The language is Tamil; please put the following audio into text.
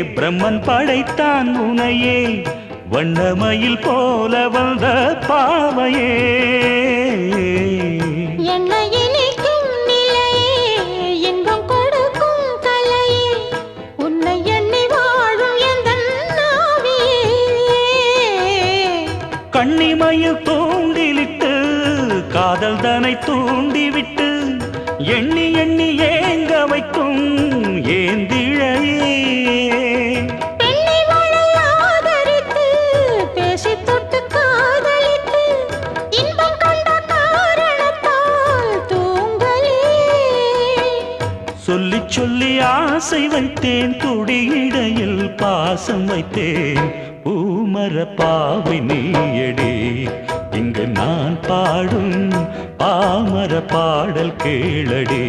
பிரம்மன் படைத்தான் உனையே வண்ணமயில் போல வந்த பாவையே என்னை இனிக்கும் நிலையே இன்பம் கொடுக்கும் கலையே உன்னை எண்ணி வாழும் எந்தன் நாவியே கண்ணிமையில் தூண்டிலிட்டு காதல் தனை தூண்டிவிட்டு எண்ணி எண்ணி ஏங்க வைக்கும் ஏந்திழையே பெண்ணை வாழ ஆதரித்து பேசி தொட்டு காதலித்து இன்பம் கண்ட காரணத்தால் தூங்கலே சொல்லி சொல்லி ஆசை வைத்தேன் துடியிடையில் பாசம் வைத்தேன் பூமர பாவை நீயடி இங்கு நான் பாடும் பாமர பாடல் கேளடி